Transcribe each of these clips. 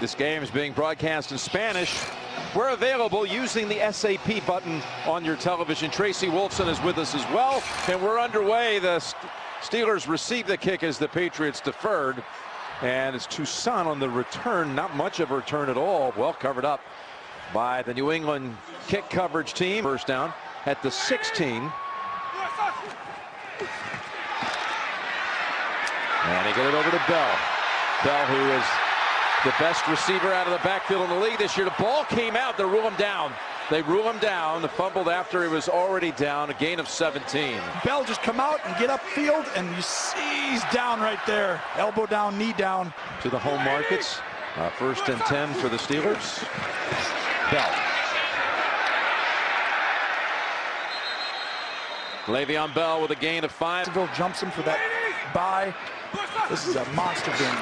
This game is being broadcast in Spanish. We're available using the SAP button on your television. Tracy Wolfson is with us as well, and we're underway. The Steelers receive the kick as the Patriots deferred, and it's Tuitt on the return. Not much of a return at all. Well covered up by the New England kick coverage team. First down at the 16. And he got it over to Bell. Bell, who is the best receiver out of the backfield in the league this year. The ball came out. They rule him down. They rule him down. The fumbled after he was already down. A gain of 17. Bell just come out and get upfield, and you see he's down right there. Elbow down, knee down. To the home markets. First and 10 for the Steelers. Bell. Le'Veon Bell with a gain of 5. Jumps him for that bye. This is a monster game.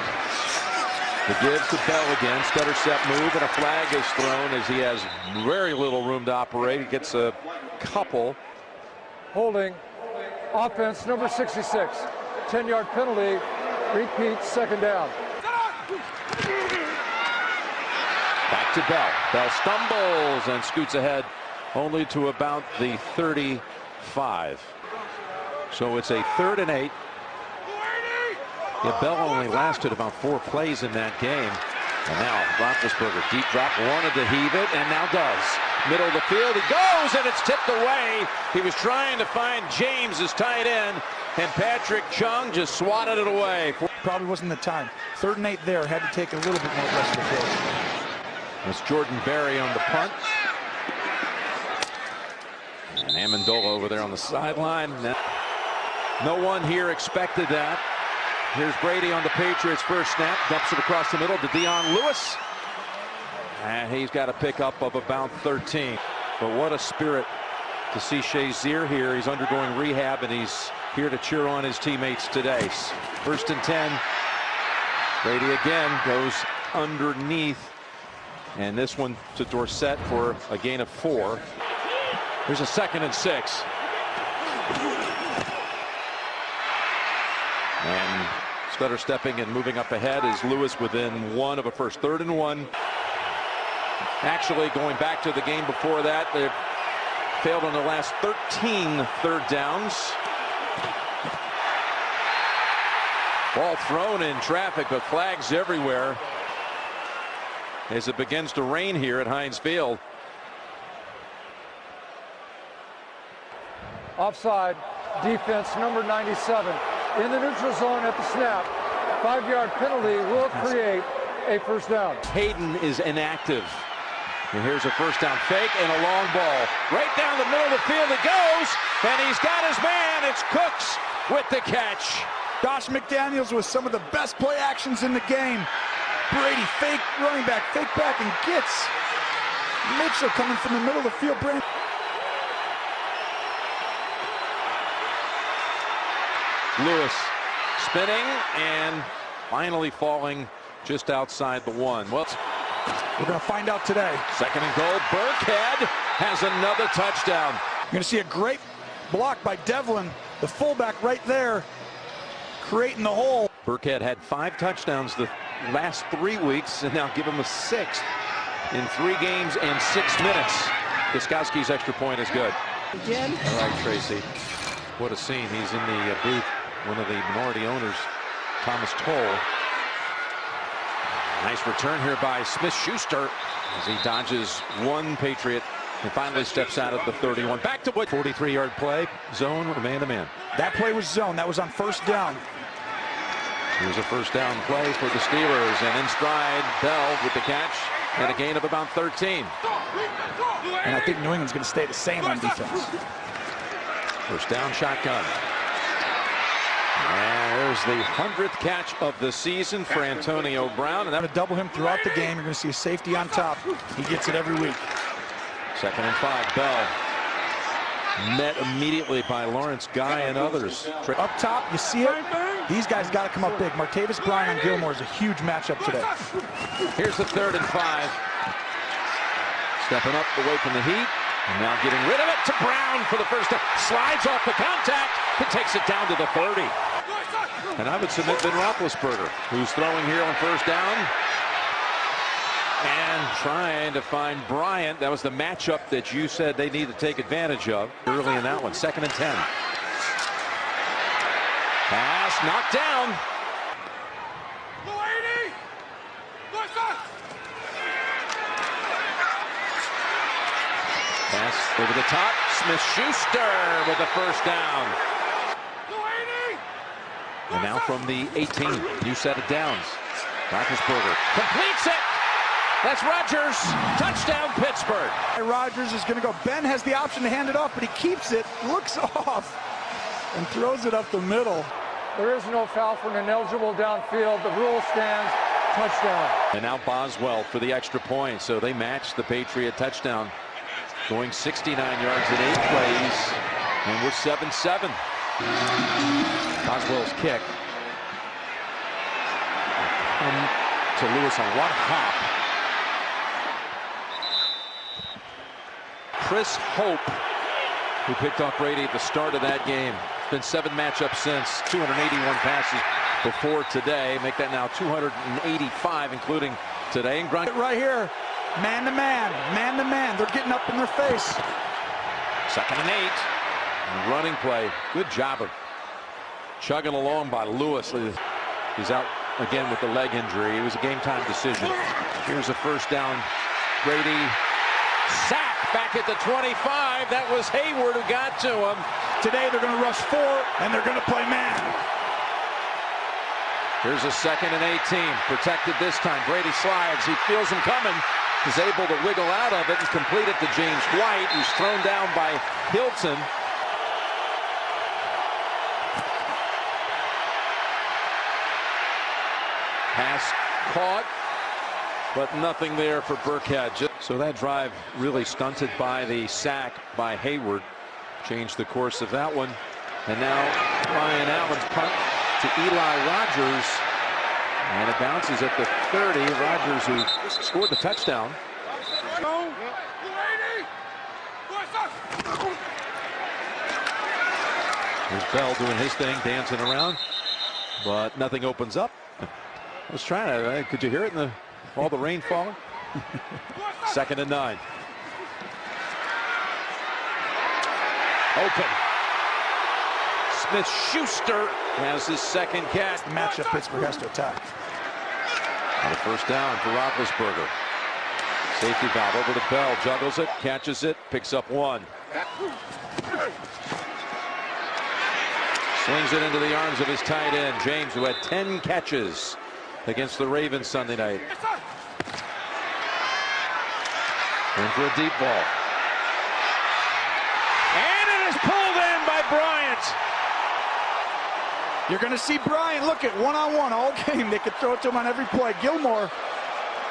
The give to Bell again. Stutter step move, and a flag is thrown as he has very little room to operate. He gets a couple. Holding. Offense number 66. 10-yard penalty. Repeat, second down. Back to Bell. Bell stumbles and scoots ahead only to about the 35. So it's a 3rd and 8. Yeah, Bell only lasted about 4 plays in that game. And now Roethlisberger, deep drop, wanted to heave it, and now does. Middle of the field, he goes, and it's tipped away. He was trying to find James as tight end, and Patrick Chung just swatted it away. Probably wasn't the time. 3rd and 8 there, had to take a little bit more rest of the field. That's Jordan Berry on the punt. And Amendola over there on the sideline. No one here expected that. Here's Brady on the Patriots' first snap. Dumps it across the middle to Dion Lewis. And he's got a pickup of about 13. But what a spirit to see Shazier here. He's undergoing rehab, and he's here to cheer on his teammates today. First and 10. Brady again goes underneath. And this one to Dorsett for a gain of 4. There's a 2nd and 6. And stutter stepping and moving up ahead is Lewis within 1 of a first. 3rd and 1. Actually, going back to the game before that, they failed on the last 13 third downs. Ball thrown in traffic, but flags everywhere as it begins to rain here at Heinz Field. Offside. Defense number 97. In the neutral zone at the snap. 5-yard penalty will create a first down. Hayden is inactive. And here's a first down fake and a long ball. Right down the middle of the field it goes. And he's got his man. It's Cooks with the catch. Josh McDaniels with some of the best play actions in the game. Brady fake running back, fake back, and gets Mitchell coming from the middle of the field. Brandon. Lewis spinning and finally falling just outside the 1. Well, we're going to find out today. 2nd and goal. Burkhead has another touchdown. You're going to see a great block by Devlin, the fullback right there, creating the hole. Burkhead had 5 touchdowns the last 3 weeks, and now give him a 6th in 3 games and 6 minutes. Gostkowski's extra point is good. Again. All right, Tracy. What a scene. He's in the booth. One of the minority owners, Thomas Toll. Nice return here by Smith-Schuster as he dodges 1 Patriot and finally steps out at the 31. Back to what? 43-yard play, zone or man-to-man. That play was zone. That was on first down. Here's a first down play for the Steelers, and in stride, Bell with the catch and a gain of about 13. And I think New England's going to stay the same on defense. First down shotgun. And there's the 100th catch of the season for Antonio Brown. And I'm going to double him throughout the game. You're going to see a safety on top. He gets it every week. 2nd and 5. Bell met immediately by Lawrence Guy and others. Up top, you see it. These guys got to come up big. Martavis Bryant on Gilmore is a huge matchup today. Here's the 3rd and 5. Stepping up away from the heat. And now getting rid of it to Brown for the first down. Slides off the contact and takes it down to the 30. And I would submit Ben Roethlisberger, who's throwing here on first down. trying to find Bryant. That was the matchup that you said they need to take advantage of early in that one. 2nd and 10. Pass knocked down. Pass over the top. Smith-Schuster with the first down. And now from the 18, new set of downs. Roethlisberger completes it. That's Rodgers. Touchdown, Pittsburgh. Rodgers is going to go. Ben has the option to hand it off, but he keeps it, looks off, and throws it up the middle. There is no foul for an ineligible downfield. The rule stands. Touchdown. And now Boswell for the extra point. So they match the Patriot touchdown. Going 69 yards in 8 plays. And we're 7-7. Boswell's kick. To Lewis on one hop. Chris Hope, who picked off Brady at the start of that game. It's been 7 matchups since, 281 passes before today. Make that now 285, including today. And Grunt right here, man to man, man to man. They're getting up in their face. 2nd and 8. Running play. Good job of chugging along by Lewis. He's out again with the leg injury. It was a game time decision. Here's a first down. Brady sack back at the 25. That was Heyward who got to him. Today they're going to rush 4 and they're going to play man. Here's a 2nd and 18. Protected this time. Brady slides. He feels him coming. He's able to wiggle out of it and complete it to James White, who's thrown down by Hilton. Pass caught, but nothing there for Burkhead. So that drive really stunted by the sack by Heyward. Changed the course of that one. And now Ryan Allen's punt to Eli Rodgers. And it bounces at the 30. Rodgers, who scored the touchdown. Here's Bell doing his thing, dancing around. But nothing opens up. I was trying to, could you hear it in all the rain falling? 2nd and 9. Open. Smith-Schuster has his 2nd catch. The matchup Pittsburgh has to attack. And a first down for Roethlisberger. Safety valve over to Bell. Juggles it, catches it, picks up 1. Slings it into the arms of his tight end, James, who had 10 catches against the Ravens Sunday night. In for a deep ball. And it is pulled in by Bryant. You're going to see Bryant look at one-on-one all game. They could throw it to him on every play. Gilmore.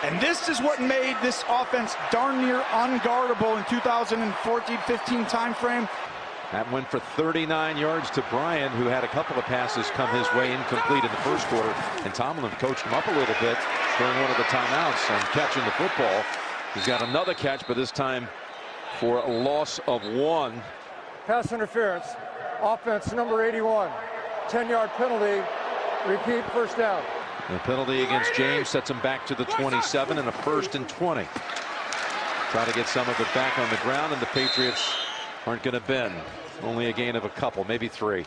And this is what made this offense darn near unguardable in 2014-15 time frame. That went for 39 yards to Bryant, who had a couple of passes come his way incomplete in the first quarter. And Tomlin coached him up a little bit during one of the timeouts on catching the football. He's got another catch, but this time for a loss of 1. Pass interference. Offense number 81. 10-yard penalty. Repeat, first down. The penalty against James sets him back to the 27 and a 1st and 20. Try to get some of it back on the ground, and the Patriots aren't going to bend. Only a gain of a couple, maybe 3.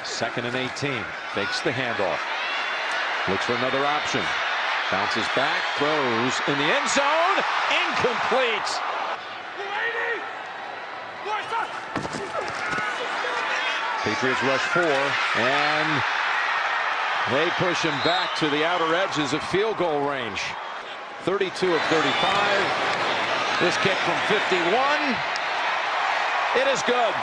2nd and 18. Fakes the handoff. Looks for another option. Bounces back, throws in the end zone. Incomplete. Patriots rush 4, and they push him back to the outer edges of field goal range. 32 of 35. This kick from 51. It is good.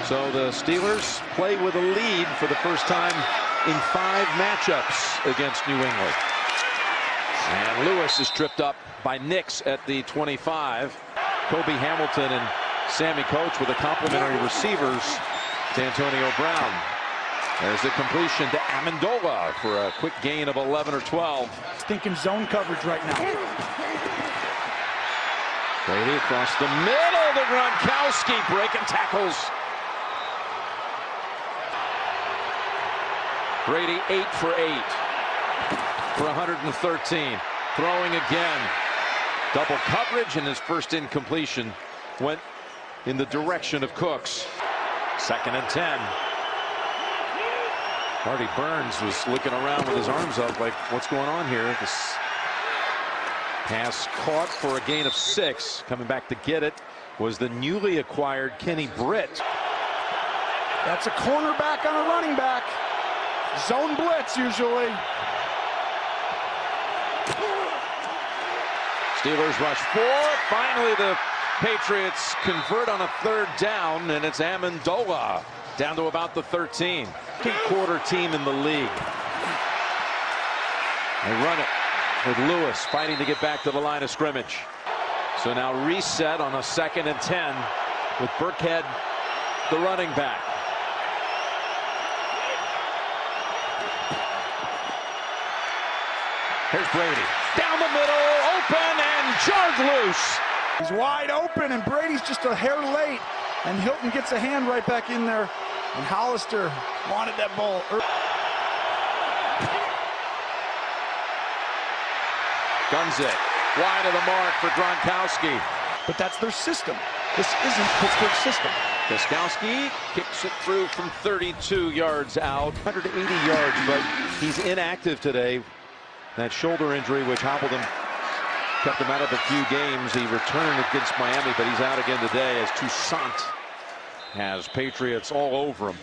So the Steelers play with a lead for the first time in 5 matchups against New England. And Lewis is tripped up by Nix at the 25. Kobe Hamilton and Sammy Coach with the complimentary receivers to Antonio Brown. There's the completion to Amendola for a quick gain of 11 or 12. Stinking zone coverage right now. Brady across the middle to Gronkowski, breaking tackles. Brady 8 for 8 for 113. Throwing again. Double coverage, and his first incompletion went in the direction of Cooks. 2nd and 10. Marty Burns was looking around with his arms up like, what's going on here? This pass caught for a gain of 6. Coming back to get it was the newly acquired Kenny Britt. That's a cornerback on a running back. Zone blitz usually. Steelers rush 4. Finally, the Patriots convert on a 3rd down, and it's Amendola down to about the 13. Quarter team in the league. They run it with Lewis fighting to get back to the line of scrimmage. So now reset on a 2nd and 10 with Burkhead, the running back. Here's Brady. Down the middle, open, and jarred loose. He's wide open, and Brady's just a hair late. And Hilton gets a hand right back in there. And Hollister wanted that ball. Guns it. Wide of the mark for Gronkowski. But that's their system. This isn't Pittsburgh's system. Gronkowski kicks it through from 32 yards out. 180 yards, but he's inactive today. That shoulder injury, which hobbled him, kept him out of a few games. He returned against Miami, but he's out again today as Toussaint has Patriots all over him.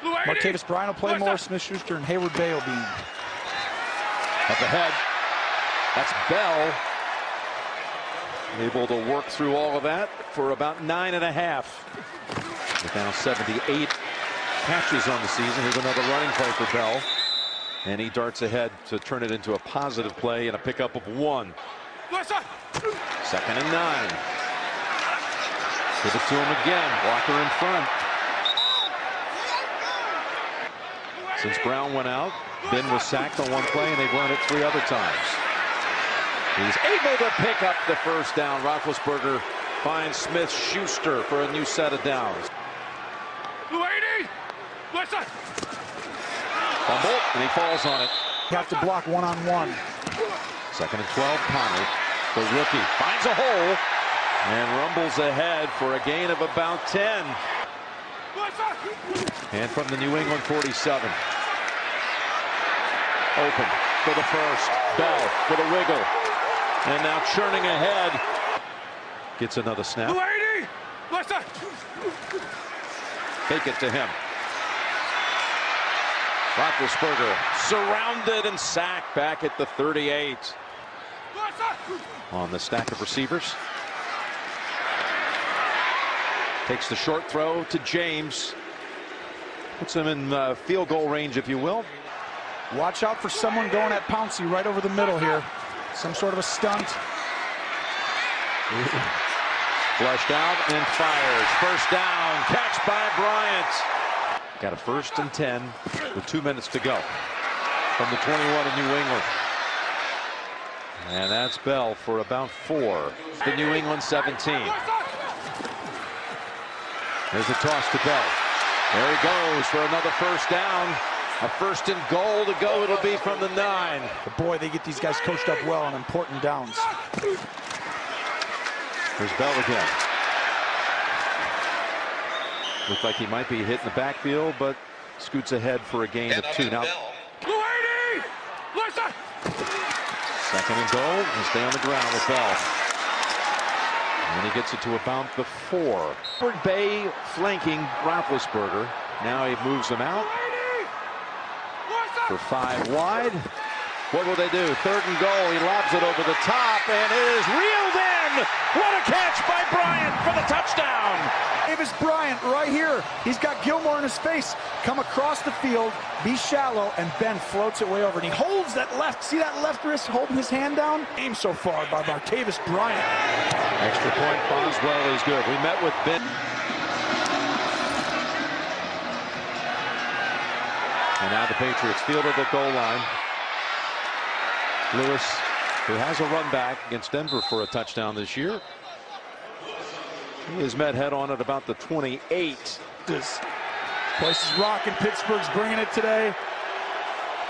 Martavis Bryant will play more. Smith-Schuster and Heyward Bay will be up ahead. That's Bell. Able to work through all of that for about 9.5. With now 78 catches on the season. Here's another running play for Bell. And he darts ahead to turn it into a positive play and a pickup of 1. 2nd and 9. Give it to him again. Walker in front. Since Brown went out, Ben was sacked on 1 play, and they've run it 3 other times. He's able to pick up the 1st down. Roethlisberger finds Smith-Schuster for a new set of downs. Fumble, and he falls on it. You have to block one-on-one. 2nd and 12, Connor, the rookie, finds a hole and rumbles ahead for a gain of about 10. And from the New England 47. Open for the 1st. Bell for the wiggle. And now churning ahead. Gets another snap. Take it to him. Roethlisberger surrounded and sacked back at the 38. On the stack of receivers. Takes the short throw to James. Puts him in field goal range, if you will. Watch out for someone going at Pouncey right over the middle here. Some sort of a stunt. Flushed out and fires. 1st down. Catch by Bryant. Got a 1st and 10 with 2 minutes to go from the 21 in New England. And that's Bell for about 4. The New England 17. There's a toss to Bell. There he goes for another 1st down. A 1st and goal to go. It'll be from the 9. But boy, they get these guys coached up well on important downs. There's Bell again. Looks like he might be hitting the backfield, but scoots ahead for a gain of 2. Now, 2nd and goal, and stay on the ground with Bell. And he gets it to about the 4. Bay flanking Roethlisberger. Now he moves him out for 5 wide. What will they do? 3rd and goal. He lobs it over the top, and it is reeled in. What a catch by Bryant for the touchdown. Davis Bryant right here. He's got Gilmore in his face. Come across the field, be shallow, and Ben floats it way over. And he holds that left. See that left wrist holding his hand down? Aim so far by Martavis Bryant. Extra point. Boswell is good. We met with Ben. And now the Patriots field at the goal line. Lewis, who has a run back against Denver for a touchdown this year. He is met head on at about the 28. This place is rocking. Pittsburgh's bringing it today.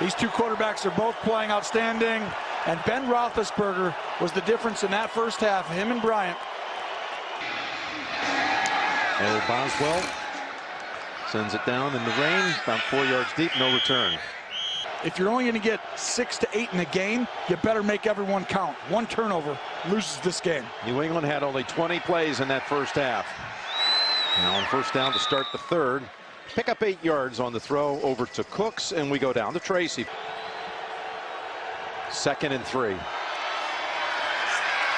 These two quarterbacks are both playing outstanding, and Ben Roethlisberger was the difference in that first half, him and Bryant. Boswell sends it down in the rain, about 4 yards deep, no return. If you're only going to get 6 to 8 in a game, you better make everyone count. One turnover loses this game. New England had only 20 plays in that first half. Now on first down to start the third. Pick up 8 yards on the throw over to Cooks, and we go down to Tracy. 2nd and 3.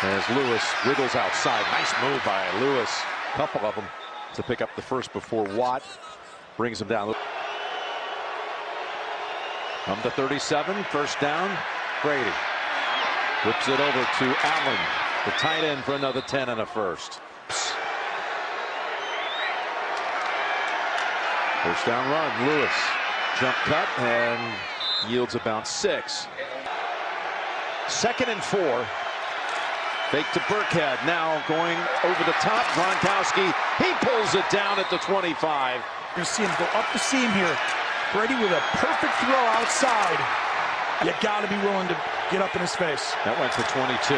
As Lewis wiggles outside. Nice move by Lewis. A couple of them to pick up the first before Watt brings him down. From the 37, first down, Brady. Whips it over to Allen, the tight end, for another 10 and a first. First down run, Lewis. Jump cut and yields about 6. 2nd and 4. Fake to Burkhead. Now going over the top. Gronkowski. He pulls it down at the 25. You're going to see him go up the seam here. Brady with a perfect throw outside. You got to be willing to get up in his face. That went for 22.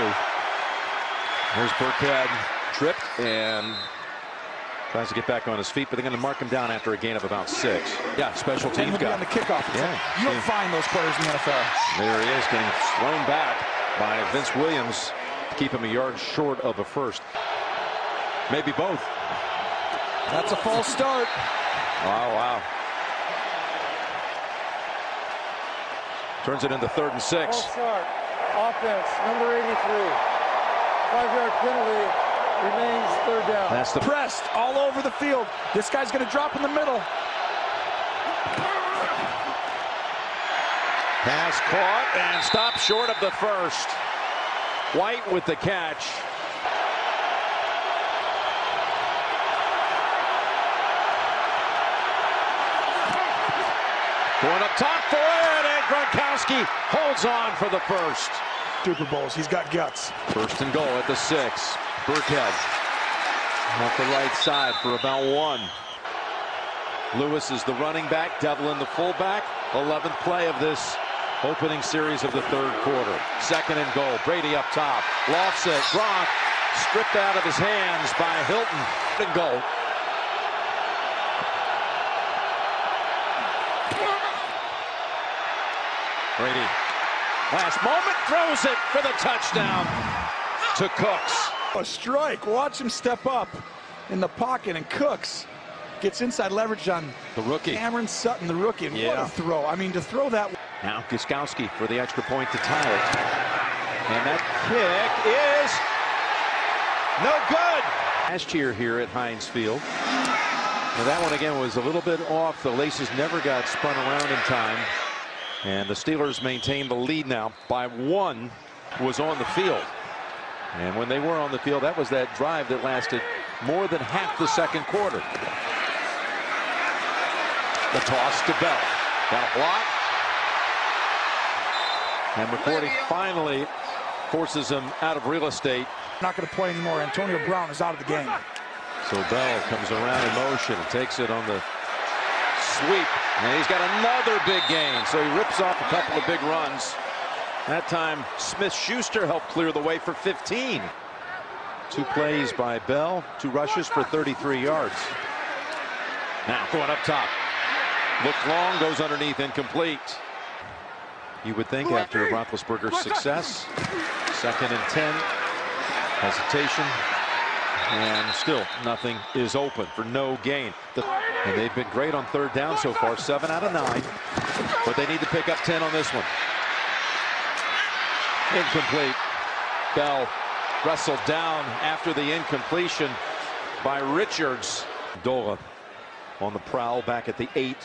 There's Burkhead, tripped and tries to get back on his feet, but they're going to mark him down after a gain of about 6. Yeah, special teams guy on the kickoff. Yeah, you don't find those players in the NFL. There he is, getting thrown back by Vince Williams to keep him a yard short of a first. Maybe both. That's a false start. Wow. Turns it into 3rd and 6. False start. Offense, number 83. 5-yard penalty. Remains 3rd down. That's the pressed all over the field. This guy's going to drop in the middle. Pass caught and stopped short of the first. White with the catch. Going up top for it, and Gronkowski holds on for the first. Super Bowls, he's got guts. 1st and goal at the 6. Burkhead off the right side for about 1. Lewis is the running back, Devlin the fullback. 11th play of this opening series of the 3rd quarter. 2nd and goal. Brady up top. Lofts it. Gronk stripped out of his hands by Hilton. 3rd and goal. Brady, last moment, throws it for the touchdown to Cooks. A strike. Watch him step up in the pocket, and Cooks gets inside leverage on the rookie. Cameron Sutton, the rookie. And what a throw. I mean, to throw that. Now Gostkowski for the extra point to tie it. And that kick is no good. Last year here at Heinz Field. Now that one again was a little bit off. The laces never got spun around in time. And the Steelers maintain the lead now by 1 was on the field. And when they were on the field, that was that drive that lasted more than half the 2nd quarter. The toss to Bell. Got a block. And McCourty finally forces him out of real estate. Not going to play anymore. Antonio Brown is out of the game. So Bell comes around in motion and takes it on the sweep. And he's got another big gain. So he rips off a couple of big runs. That time Smith-Schuster helped clear the way for 15. 2 plays by Bell, 2 rushes for 33 yards. Now going up top. Looked long, goes underneath, incomplete. You would think after Roethlisberger's success. 2nd and 10. Hesitation. And still nothing is open for no gain. And they've been great on 3rd down so far, 7 out of 9. But they need to pick up 10 on this one. Incomplete. Bell wrestled down after the incompletion by Richards. Dola on the prowl back at the 8.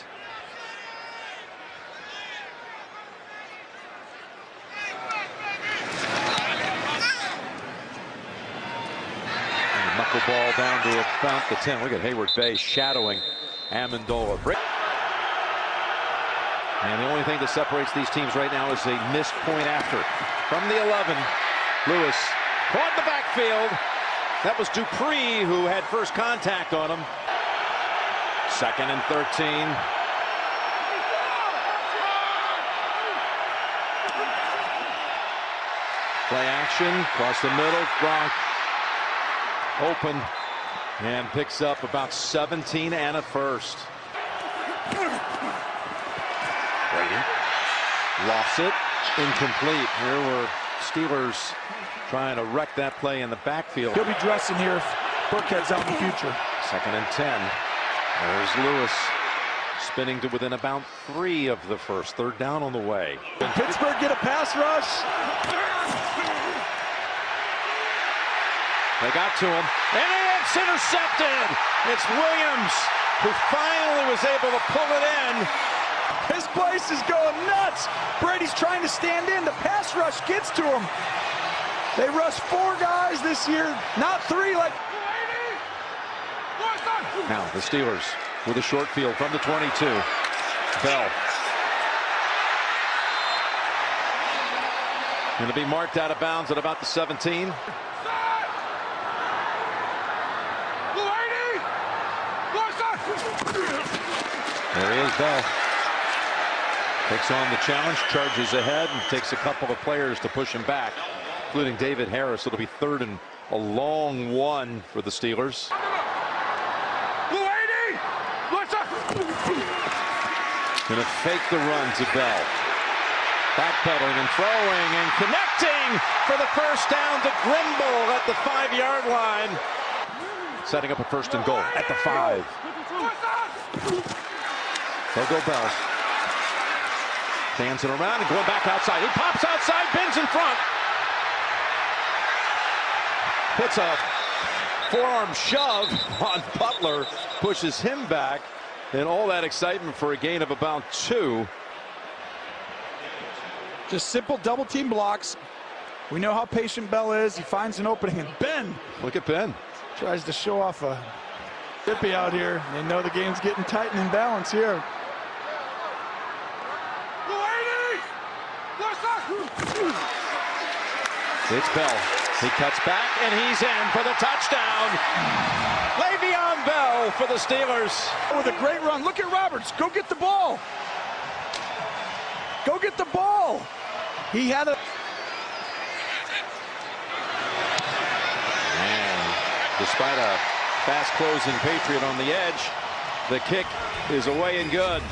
Knuckle ball down to about the 10. Look at Heyward Bay shadowing Amendola. And the only thing that separates these teams right now is a missed point after. From the 11, Lewis caught in the backfield. That was Dupree who had first contact on him. 2nd and 13. action across the middle. Gronk open and picks up about 17 and a first. Brady lost it, incomplete. Here were Steelers trying to wreck that play in the backfield. He'll be dressing here if Burkhead's out in the future. 2nd and 10. There's Lewis spinning to within about 3 of the first. 3rd down on the way. Did Pittsburgh get a pass rush? They got to him, and it's intercepted. It's Williams who finally was able to pull it in. His place is going nuts. Brady's trying to stand in. The pass rush gets to him. They rushed 4 guys this year, not 3 like. Now the Steelers with a short field from the 22. Bell. Going to be marked out of bounds at about the 17. There he is, Bell. Takes on the challenge, charges ahead, and takes a couple of players to push him back, including David Harris. It'll be 3rd and a long one for the Steelers. Gonna fake the run to Bell. Backpedaling and throwing and connecting for the first down to Grimble at the 5-yard line. Setting up a 1st and goal at the 5. They'll go Bell. Dancing around and going back outside. He pops outside, bends in front. Puts a forearm shove on Butler, pushes him back, and all that excitement for a gain of about 2. Just simple double team blocks. We know how patient Bell is. He finds an opening, and Ben. Look at Ben. Tries to show off a Dippy out here. They know the game's getting tight and in balance here. It's Bell. He cuts back and he's in for the touchdown. Le'Veon Bell for the Steelers. With a great run. Look at Roberts. Go get the ball. Go get the ball. He had a. And despite a fast closing Patriot on the edge, the kick is away and good.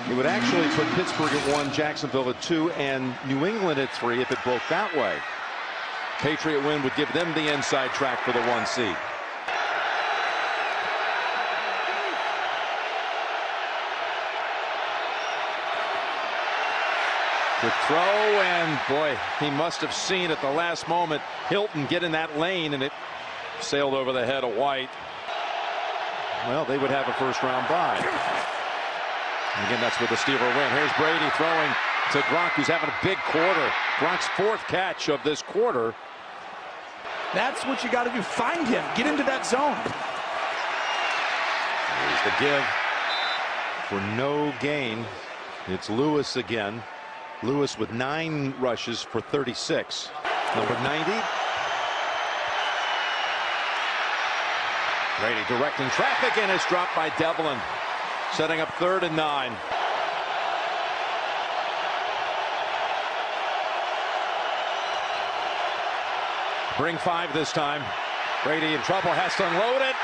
It would actually put Pittsburgh at 1, Jacksonville at 2, and New England at 3 if it broke that way. Patriot win would give them the inside track for the 1 seed. The throw, and boy, he must have seen at the last moment Hilton get in that lane, and it sailed over the head of White. Well, they would have a 1st-round bye. And again, that's with the Steeler win. Here's Brady throwing to Gronk, who's having a big quarter. Gronk's 4th catch of this quarter. That's what you got to do. Find him. Get into that zone. Here's the give for no gain. It's Lewis again. Lewis with 9 rushes for 36. Number 90. Brady directing traffic, and it's dropped by Devlin. Setting up 3rd and 9. Bring 5 this time. Brady in trouble, has to unload it,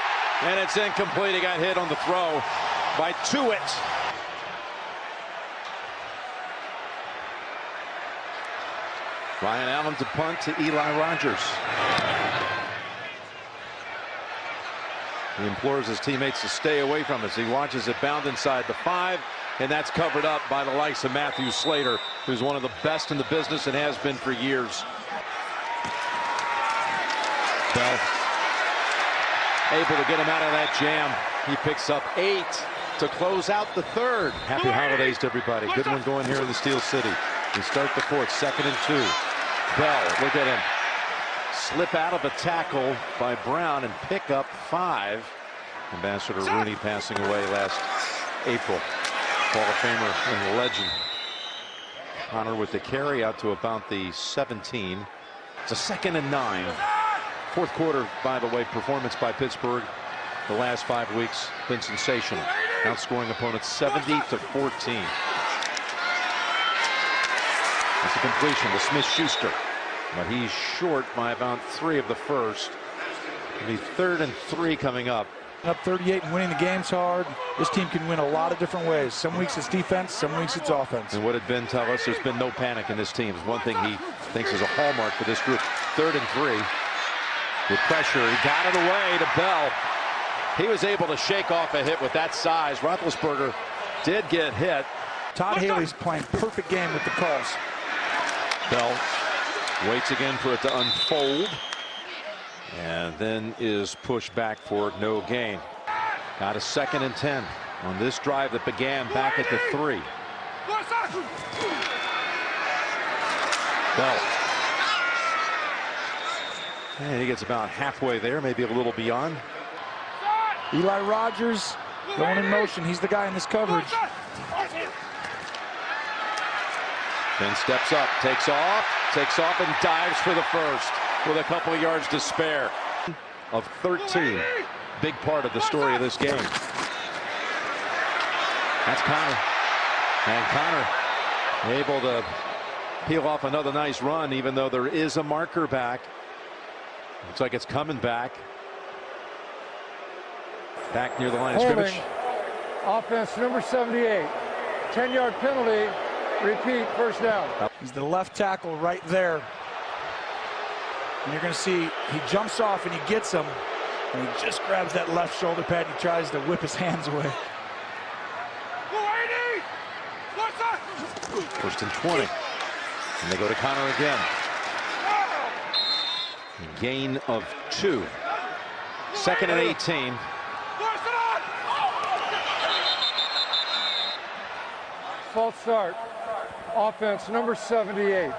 and it's incomplete. He got hit on the throw by Tuitt. Ryan Allen to punt to Eli Rogers. He implores his teammates to stay away from us. He watches it bound inside the 5, and that's covered up by the likes of Matthew Slater, who's one of the best in the business and has been for years. Bell able to get him out of that jam. He picks up 8 to close out the 3rd. Happy holidays to everybody. Good one going here in the Steel City. We start the 4th, 2nd and 2. Bell, look at him. Slip out of a tackle by Brown and pick up 5. Ambassador Rooney passing away last April. Hall of Famer and legend. Honor with the carry out to about the 17. It's a 2nd and 9. 4th quarter, by the way, performance by Pittsburgh the last 5 weeks been sensational. Outscoring opponents 70-14. That's a completion to Smith-Schuster. but he's short by about 3 of the first. It'll be 3rd and 3 coming up. Up 38 and winning the game's hard. This team can win a lot of different ways. Some weeks it's defense, some weeks it's offense. And what did Ben tell us? There's been no panic in this team. It's one thing he thinks is a hallmark for this group. 3rd and 3 with pressure. He got it away to Bell. He was able to shake off a hit with that size. Roethlisberger did get hit. Todd Haley's playing perfect game with the calls. Bell waits again for it to unfold, and then is pushed back for no gain. Got a 2nd and 10 on this drive that began back at the 3. Bell. And he gets about halfway there, maybe a little beyond. Eli Rogers going in motion. He's the guy in this coverage. Then steps up, takes off, and dives for the first with a couple of yards to spare. Of 13, big part of the story of this game. That's Connor, and Connor able to peel off another nice run, even though there is a marker back. Looks like it's coming back. Back near the line of scrimmage. Offense number 78. 10-yard penalty. Repeat, first down. He's the left tackle right there. And you're going to see he jumps off and he gets him. And he just grabs that left shoulder pad and he tries to whip his hands away. 1st and 20. And they go to Connor again. Gain of 2. 2nd and 18. False start. Offense number 78.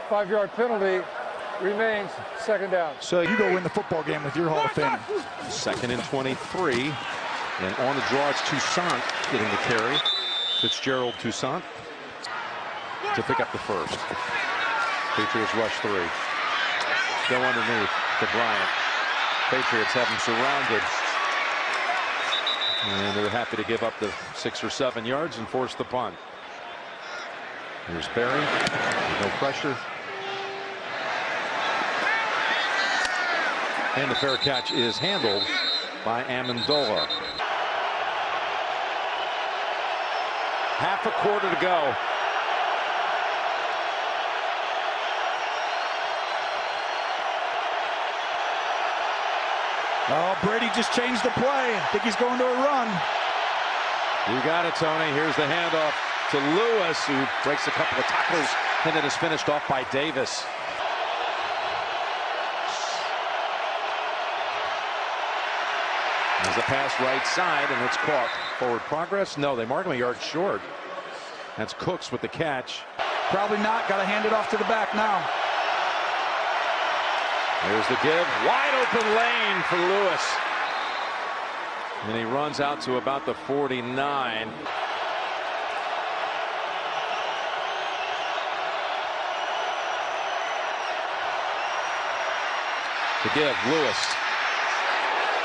5-yard penalty. Remains 2nd down. So you go win the football game with your Hall of Famer. 2nd and 23. And on the draw, it's Toussaint getting the carry. Fitzgerald Toussaint to pick up the first. Patriots rush 3. Go underneath to Bryant. Patriots have him surrounded. And they're happy to give up the 6 or 7 yards and force the punt. Here's Barry. No pressure. And the fair catch is handled by Amendola. Half a quarter to go. Oh, Brady just changed the play. I think he's going to a run. You got it, Tony. Here's the handoff to Lewis, who breaks a couple of tackles, and it is finished off by Davis. There's a pass right side, and it's caught. Forward progress? No, they mark him a yard short. That's Cooks with the catch. Probably not. Got to hand it off to the back now. There's the give. Wide open lane for Lewis. And he runs out to about the 49. To give, Lewis.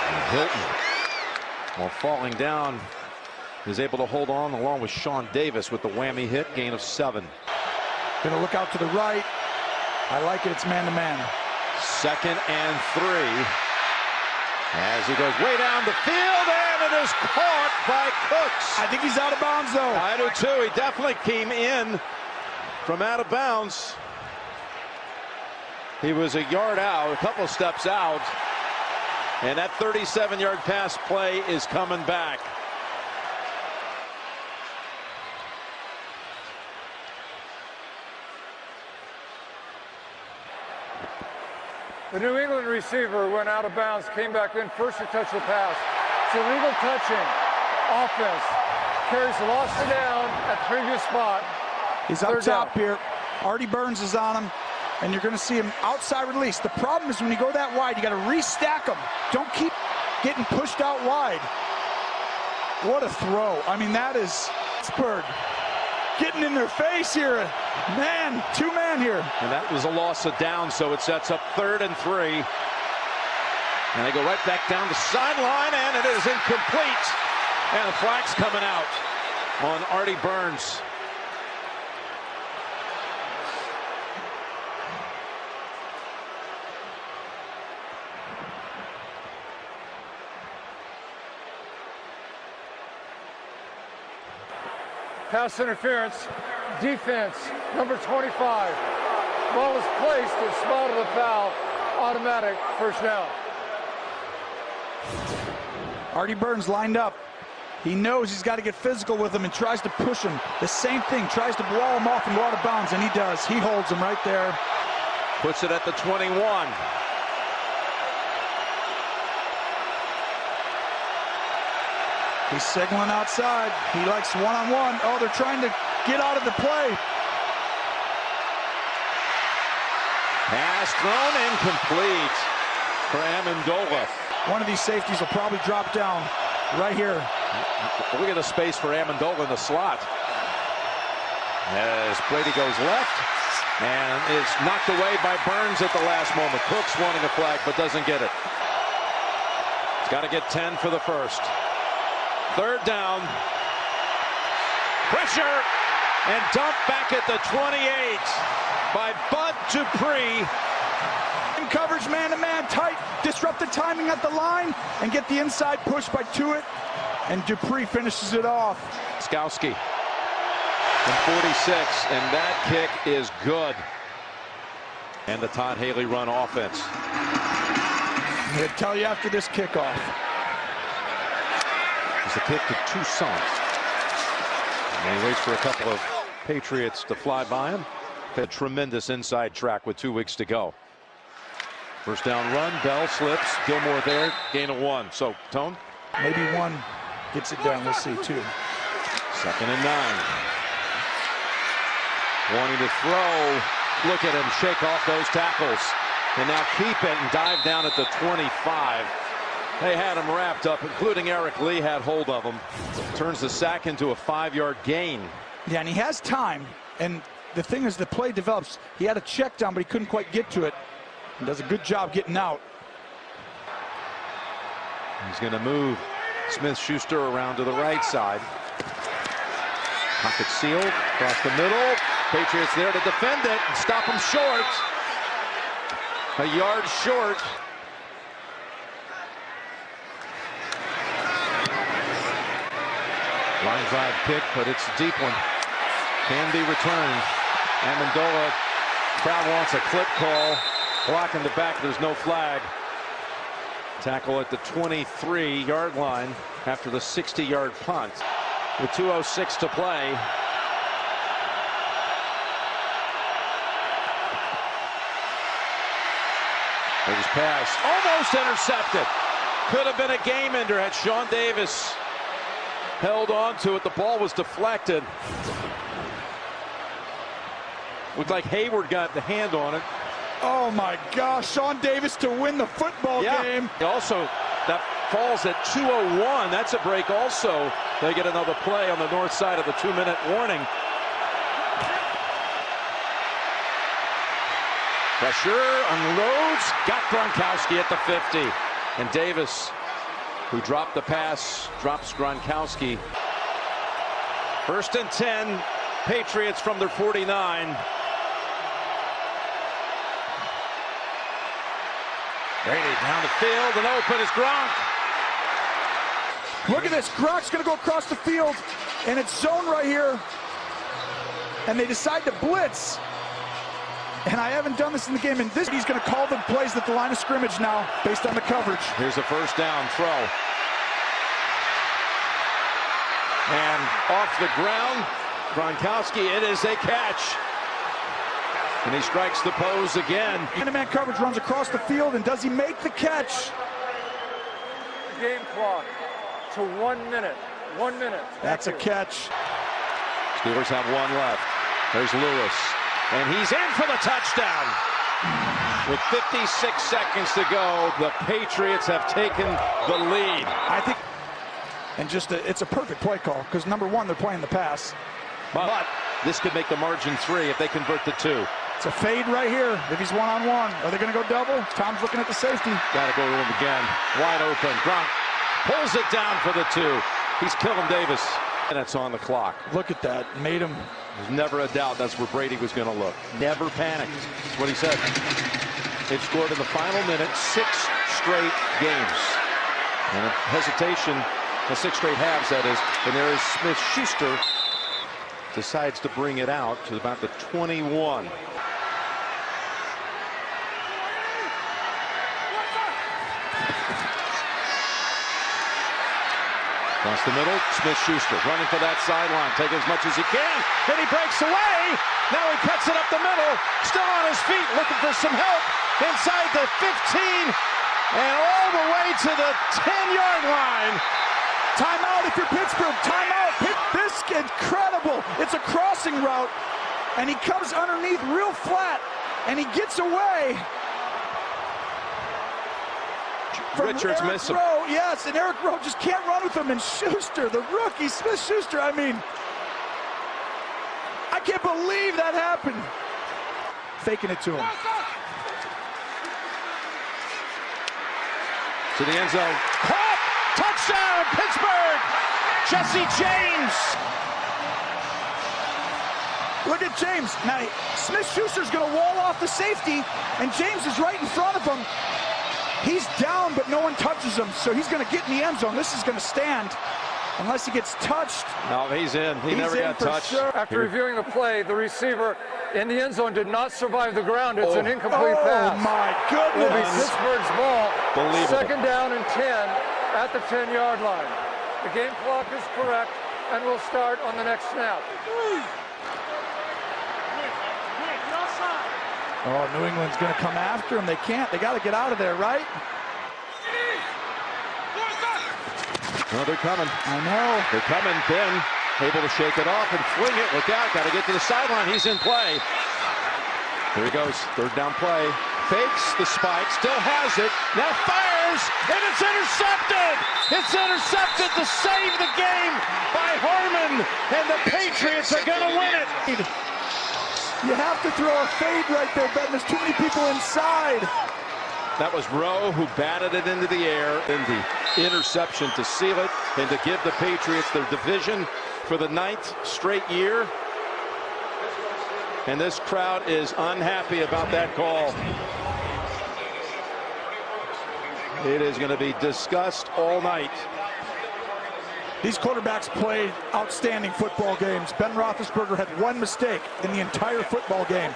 And Hilton, while falling down, is able to hold on along with Sean Davis with the whammy hit, gain of 7. Gonna look out to the right. I like it. It's man-to-man. 2nd and 3. As he goes way down the field, and it is caught by Cooks. I think he's out of bounds, though. I do too. He definitely came in from out of bounds. He was a yard out, a couple of steps out, and that 37-yard pass play is coming back. The New England receiver went out of bounds, came back in first to touch the pass. It's illegal touching. Offense carries the loss down at the previous spot. He's up top here. Artie Burns is on him, and you're going to see him outside release. The problem is when you go that wide, you got to restack him. Don't keep getting pushed out wide. What a throw. I mean, that is Pittsburgh getting in their face here. Man, 2-man here. And that was a loss of down, so it sets up 3rd and 3. And they go right back down the sideline, and it is incomplete. And the flag's coming out on Artie Burns. Pass interference, defense, number 25. Ball is placed in spot of the foul, automatic first down. Artie Burns lined up. He knows he's got to get physical with him and tries to push him. The same thing, tries to wall him off and go out of bounds, and he does. He holds him right there. Puts it at the 21. He's signaling outside. He likes one-on-one. Oh, they're trying to get out of the play. Pass thrown incomplete for Amendola. One of these safeties will probably drop down right here. Look at the space for Amendola in the slot. As Brady goes left and is knocked away by Burns at the last moment. Cook's wanting a flag but doesn't get it. He's got to get 10 for the first. Third down. Pressure and dump back at the 28 by Bud Dupree. In coverage, man-to-man, tight. Disrupt the timing at the line and get the inside push by Tuitt. And Dupree finishes it off. Skowski from 46, and that kick is good. And the Todd Haley run offense. I'm going to tell you after this kickoff. It's a kick to Tucson. And he waits for a couple of Patriots to fly by him. A tremendous inside track with 2 weeks to go. First down run, Bell slips, Gilmore there, gain of 1. So, Tone? Maybe one gets it down, we'll see, 2. 2nd and 9. Wanting to throw, look at him shake off those tackles. And now keep it and dive down at the 25. They had him wrapped up, including Eric Lee had hold of him. Turns the sack into a 5-yard gain. Yeah, and he has time. And the thing is, the play develops. He had a check down, but he couldn't quite get to it. And does a good job getting out. He's going to move Smith-Schuster around to the right side. Pocket sealed, across the middle. Patriots there to defend it and stop him short. A yard short. Line drive kick, but it's a deep one. Can be returned. Amendola, crowd wants a clip call. Blocking the back, there's no flag. Tackle at the 23-yard line after the 60-yard punt. With 2:06 to play. There's pass, almost intercepted. Could have been a game ender had Sean Davis held on to it. The ball was deflected. Looked like Heyward got the hand on it. Oh my gosh, Sean Davis to win the football game. Also, that falls at 2:01. That's a break also. They get another play on the north side of the 2-minute warning. Pressure, unloads, got Gronkowski at the 50. And Davis, who dropped the pass, drops Gronkowski. 1st and 10, Patriots from their 49. Brady down the field and open is Gronk. Look at this, Gronk's gonna go across the field and it's zone right here. And they decide to blitz. And I haven't done this in the game, and this he's gonna call the plays at the line of scrimmage now based on the coverage. Here's a first down throw. And off the ground, Gronkowski, it is a catch. And he strikes the pose again. Man-to-man coverage runs across the field, and does he make the catch? Game clock to 1 minute. 1 minute. That's a catch. Steelers have 1 left. There's Lewis. And he's in for the touchdown. With 56 seconds to go, the Patriots have taken the lead. I think, and it's a perfect play call, because number 1, they're playing the pass. But this could make the margin 3 if they convert the 2. It's a fade right here if he's one-on-one. Are they going to go double? Tom's looking at the safety. Got to go to him again. Wide open. Gronk pulls it down for the 2. He's killing Davis. And it's on the clock. Look at that. Made him. There's never a doubt that's where Brady was going to look. Never panicked. That's what he said. They've scored in the final minute 6 straight games. And a hesitation, the 6 straight halves, that is. And there is Smith-Schuster decides to bring it out to about the 21. Across the middle, Smith-Schuster running for that sideline, taking as much as he can. Then he breaks away. Now he cuts it up the middle, still on his feet, looking for some help inside the 15 and all the way to the 10-yard line. Timeout if you're Pittsburgh. Timeout. This is incredible. It's a crossing route, and he comes underneath real flat, and he gets away. Richards missed him. Yes, and Eric Rowe just can't run with him. And Schuster, the rookie, Smith-Schuster, I mean, I can't believe that happened. Faking it to him. To the end zone. Caught! Touchdown, Pittsburgh! Jesse James! Look at James. Now, Smith-Schuster's going to wall off the safety, and James is right in front of him. He's down, but no one touches him, so he's going to get in the end zone. This is going to stand unless he gets touched. No, he's in. He never got touched. Sure. After reviewing the play, the receiver in the end zone did not survive the ground. It's an incomplete pass. Oh, my goodness. It will be Pittsburgh's ball. Believable. Second down and 10 at the 10-yard line. The game clock is correct, and we'll start on the next snap. Oh, New England's going to come after him. They can't. They got to get out of there, right? No, they're coming. I know. They're coming. Ben able to shake it off and fling it. Look out. Got to get to the sideline. He's in play. Here he goes. Third down play. Fakes the spike. Still has it. Now fires. And it's intercepted. It's intercepted to save the game by Harmon. And the Patriots are going to win it. You have to throw a fade right there, Ben. There's too many people inside. That was Rowe who batted it into the air in the interception to seal it and to give the Patriots their division for the 9th straight year. And this crowd is unhappy about that call. It is going to be discussed all night. These quarterbacks played outstanding football games. Ben Roethlisberger had one mistake in the entire football game,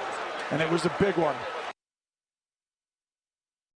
and it was a big one.